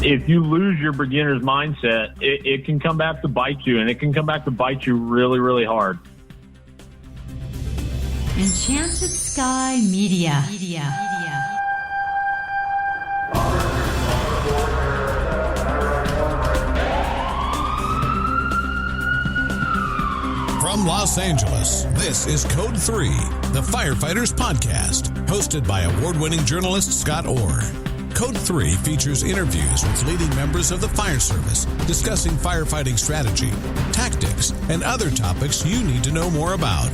If you lose your beginner's mindset, it can come back to bite you, and it can come back to bite you really, really hard. Enchanted Sky Media. From Los Angeles, this is Code 3, the Firefighters Podcast, hosted by award-winning journalist Scott Orr. Code 3 features interviews with leading members of the fire service discussing firefighting strategy, tactics, and other topics you need to know more about.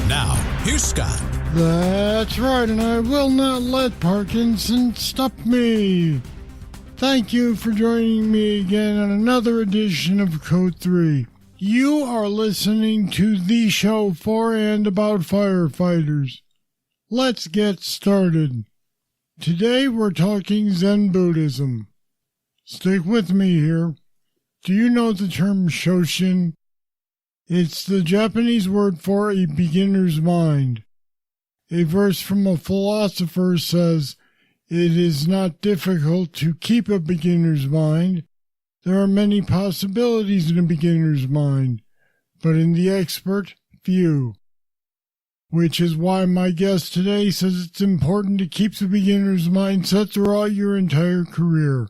Now, here's Scott. That's right, and I will not let Parkinson stop me. Thank you for joining me again on another edition of Code 3. You are listening to the show for and about firefighters. Let's get started. Today we're talking Zen Buddhism. Stick with me here. Do you know the term Shoshin? It's the Japanese word for a beginner's mind. A verse from a philosopher says, "It is not difficult to keep a beginner's mind. There are many possibilities in a beginner's mind, but in the expert, few." Which is why my guest today says it's important to keep the beginner's mindset throughout your entire career.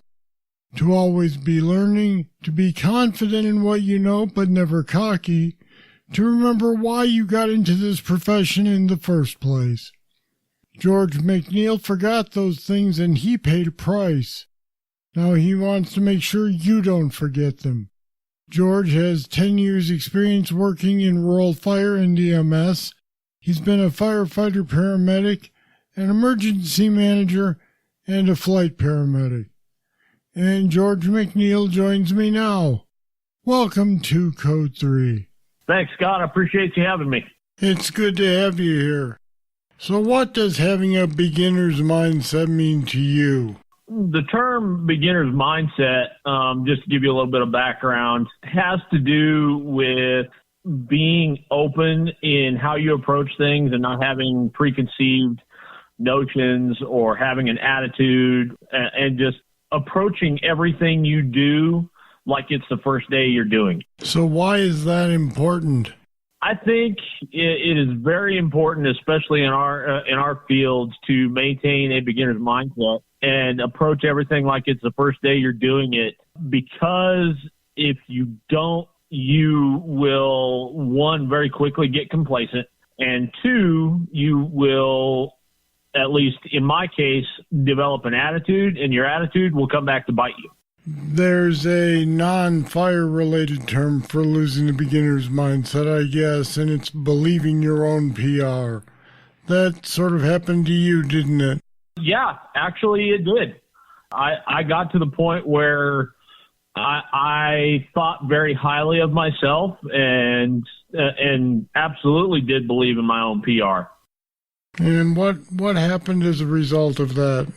To always be learning, to be confident in what you know but never cocky, to remember why you got into this profession in the first place. George McNeil forgot those things and he paid a price. Now he wants to make sure you don't forget them. George has 10 years experience working in rural fire and EMS. He's been a firefighter, paramedic, an emergency manager, and a flight paramedic. And George McNeil joins me now. Welcome to Code 3. Thanks, Scott. I appreciate you having me. It's good to have you here. So what does having a beginner's mindset mean to you? The term beginner's mindset, just to give you a little bit of background, has to do with being open in how you approach things and not having preconceived notions or having an attitude, and just approaching everything you do like it's the first day you're doing. So why is that important? I think it is very important, especially in our fields, to maintain a beginner's mindset and approach everything like it's the first day you're doing it, because if you don't, you will, one, very quickly get complacent, and two, you will, at least in my case, develop an attitude, and your attitude will come back to bite you. There's a non-fire related term for losing the beginner's mindset, I guess, and it's believing your own PR. That sort of happened to you, didn't it? Yeah, actually it did. I got to the point where I thought very highly of myself and absolutely did believe in my own PR. And what happened as a result of that?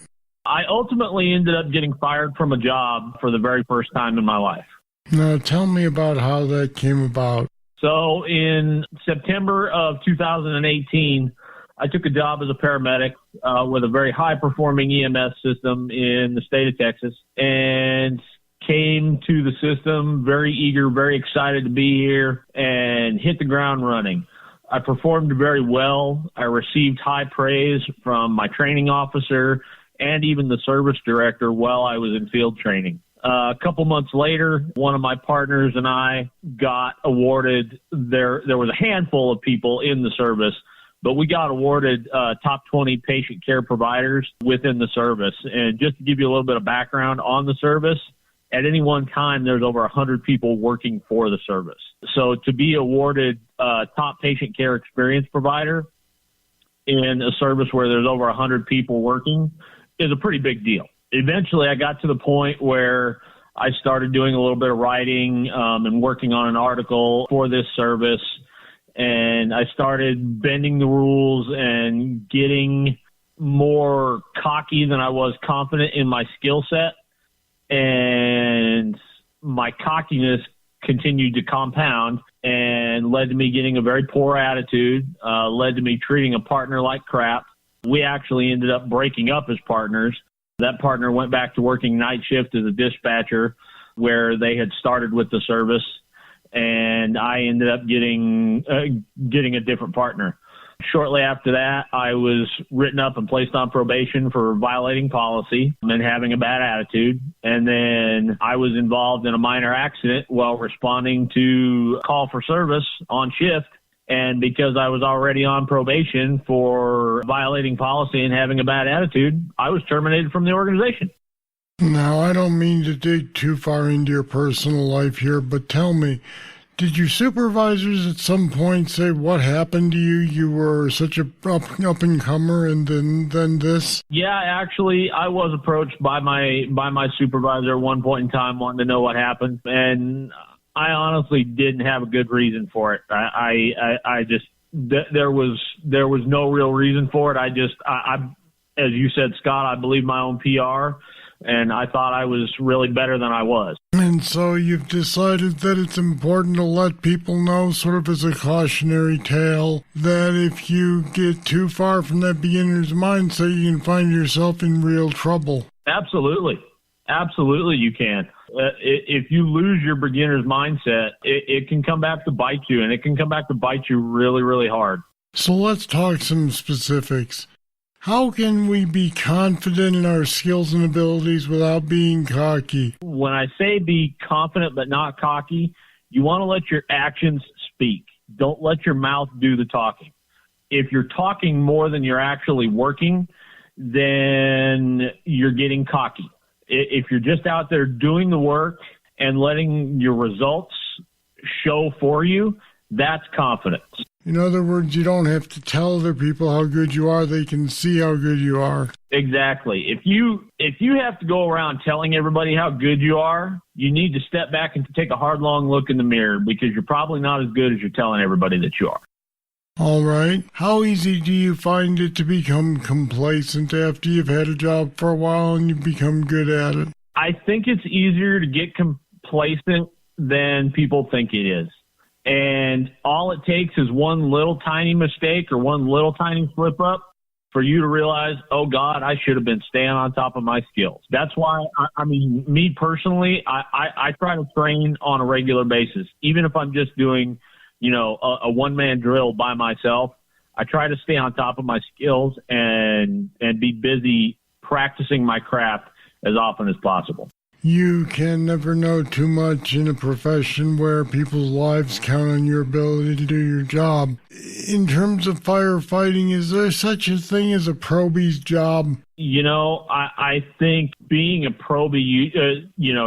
I ultimately ended up getting fired from a job for the very first time in my life. Now tell me about how that came about. So in September of 2018, I took a job as a paramedic with a very high-performing EMS system in the state of Texas, and came to the system very eager, very excited to be here, and hit the ground running. I performed very well. I received high praise from my training officer and even the service director while I was in field training. A couple months later, one of my partners and I got awarded, there was a handful of people in the service, but we got awarded top 20 patient care providers within the service. And just to give you a little bit of background on the service, at any one time, there's over 100 people working for the service. So to be awarded top patient care experience provider in a service where there's over 100 people working is a pretty big deal. Eventually, I got to the point where I started doing a little bit of writing and working on an article for this service, and I started bending the rules and getting more cocky than I was confident in my skill set. And my cockiness continued to compound and led to me getting a very poor attitude, led to me treating a partner like crap. We actually ended up breaking up as partners. That partner went back to working night shift as a dispatcher where they had started with the service, and I ended up getting a different partner. Shortly after that, I was written up and placed on probation for violating policy and having a bad attitude. And then I was involved in a minor accident while responding to a call for service on shift. And because I was already on probation for violating policy and having a bad attitude, I was terminated from the organization. Now, I don't mean to dig too far into your personal life here, but tell me, did your supervisors at some point say what happened to you? You were such a up-and-comer, and then this? Yeah, actually, I was approached by my supervisor at one point in time wanting to know what happened, and I honestly didn't have a good reason for it. I just there was no real reason for it. I as you said, Scott, I believe my own PR, and I thought I was really better than I was. And so you've decided that it's important to let people know, sort of as a cautionary tale, that if you get too far from that beginner's mindset, you can find yourself in real trouble. Absolutely. Absolutely you can. If you lose your beginner's mindset, it can come back to bite you, and it can come back to bite you really, really hard. So let's talk some specifics. How can we be confident in our skills and abilities without being cocky? When I say be confident but not cocky, you want to let your actions speak. Don't let your mouth do the talking. If you're talking more than you're actually working, then you're getting cocky. If you're just out there doing the work and letting your results show for you, that's confidence. In other words, you don't have to tell other people how good you are. They can see how good you are. Exactly. If you have to go around telling everybody how good you are, you need to step back and take a hard, long look in the mirror, because you're probably not as good as you're telling everybody that you are. All right. How easy do you find it to become complacent after you've had a job for a while and you become good at it? I think it's easier to get complacent than people think it is. And all it takes is one little tiny mistake or one little tiny slip up for you to realize, oh, God, I should have been staying on top of my skills. That's why, me personally, I try to train on a regular basis. Even if I'm just doing, a one-man drill by myself, I try to stay on top of my skills and be busy practicing my craft as often as possible. You can never know too much in a profession where people's lives count on your ability to do your job. In terms of firefighting, is there such a thing as a probie's job? I think being a probie,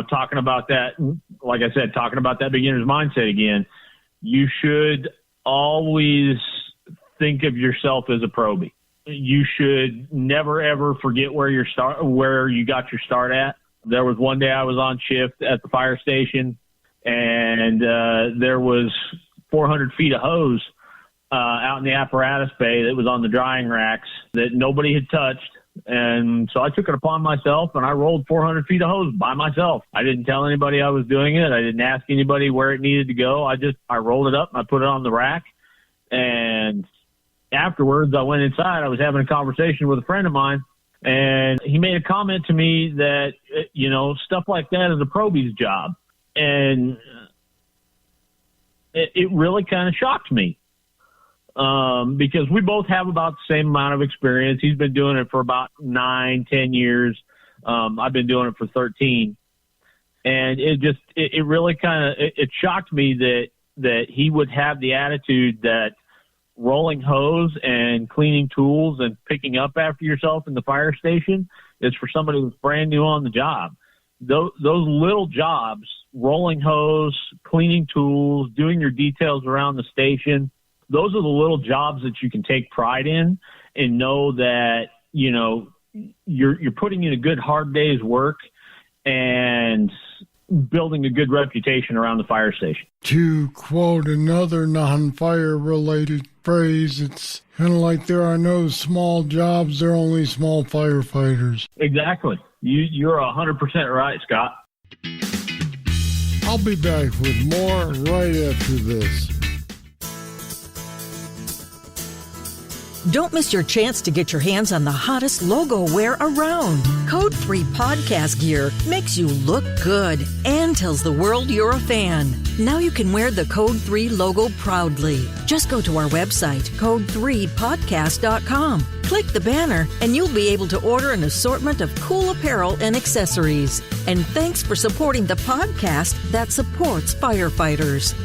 talking about that, like I said, talking about that beginner's mindset again, you should always think of yourself as a probie. You should never, ever forget where you got your start at. There was one day I was on shift at the fire station, and there was 400 feet of hose out in the apparatus bay that was on the drying racks that nobody had touched. And so I took it upon myself, and I rolled 400 feet of hose by myself. I didn't tell anybody I was doing it. I didn't ask anybody where it needed to go. I rolled it up, and I put it on the rack. And afterwards, I went inside. I was having a conversation with a friend of mine, and he made a comment to me that, stuff like that is a probie's job. And it really kind of shocked me because we both have about the same amount of experience. He's been doing it for about 9-10 years. I've been doing it for 13. And it really kind of shocked me that he would have the attitude that rolling hose and cleaning tools and picking up after yourself in the fire station is for somebody who's brand new on the job. Those little jobs, rolling hose, cleaning tools, doing your details around the station, those are the little jobs that you can take pride in and know that, you're putting in a good hard day's work and building a good reputation around the fire station. To quote another non-fire related phrase, it's kind of like there are no small jobs, there are only small firefighters. Exactly. You're 100% right, Scott. I'll be back with more right after this. Don't miss your chance to get your hands on the hottest logo wear around. Code 3 podcast gear makes you look good and tells the world you're a fan. Now you can wear the Code 3 logo proudly. Just go to our website, code3podcast.com. Click the banner and you'll be able to order an assortment of cool apparel and accessories. And thanks for supporting the podcast that supports firefighters.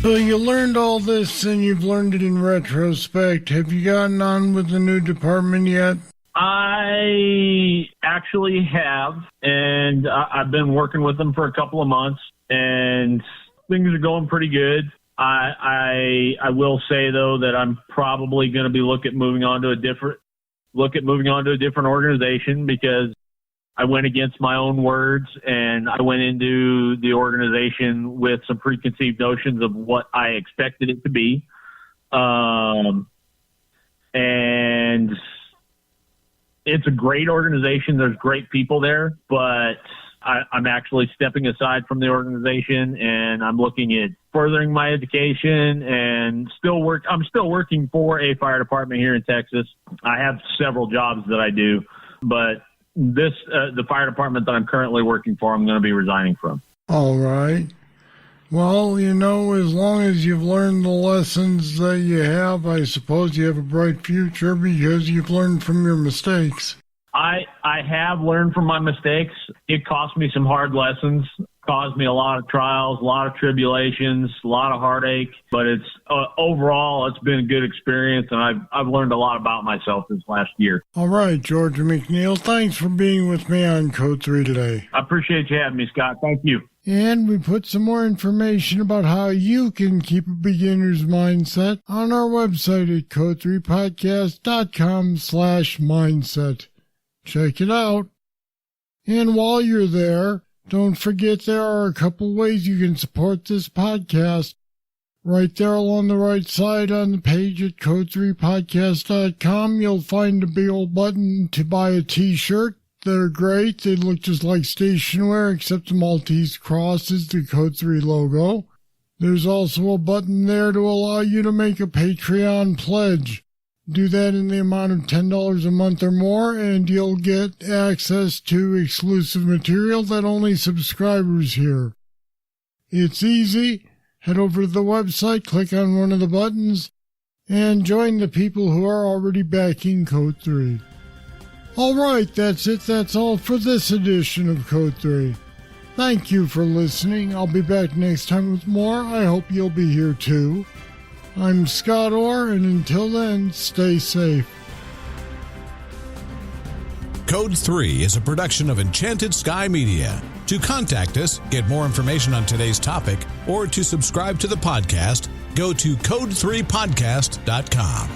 So you learned all this and you've learned it in retrospect. Have you gotten on with the new department yet? I actually have, and I've been working with them for a couple of months, and things are going pretty good. I will say though that I'm probably going to be looking at moving on to a different organization, because I went against my own words and I went into the organization with some preconceived notions of what I expected it to be. And it's a great organization. There's great people there, but I'm actually stepping aside from the organization and I'm looking at furthering my education and I'm still working for a fire department here in Texas. I have several jobs that I do, but the fire department that I'm currently working for, I'm going to be resigning from. All right. Well, as long as you've learned the lessons that you have, I suppose you have a bright future because you've learned from your mistakes. I have learned from my mistakes. It cost me some hard lessons, caused me a lot of trials, a lot of tribulations, a lot of heartache, but it's overall, it's been a good experience, and I've learned a lot about myself this last year. All right, George McNeil, thanks for being with me on Code 3 today. I appreciate you having me, Scott. Thank you. And we put some more information about how you can keep a beginner's mindset on our website at code3podcast.com/mindset. Check it out. And while you're there, don't forget there are a couple ways you can support this podcast. Right there along the right side on the page at code3podcast.com, you'll find a big old button to buy a t-shirt. They're great. They look just like stationery, except the Maltese cross is the Code 3 logo. There's also a button there to allow you to make a Patreon pledge. Do that in the amount of $10 a month or more, and you'll get access to exclusive material that only subscribers hear. It's easy. Head over to the website, click on one of the buttons, and join the people who are already backing Code 3. All right, that's it. That's all for this edition of Code 3. Thank you for listening. I'll be back next time with more. I hope you'll be here too. I'm Scott Orr, and until then, stay safe. Code 3 is a production of Enchanted Sky Media. To contact us, get more information on today's topic, or to subscribe to the podcast, go to code3podcast.com.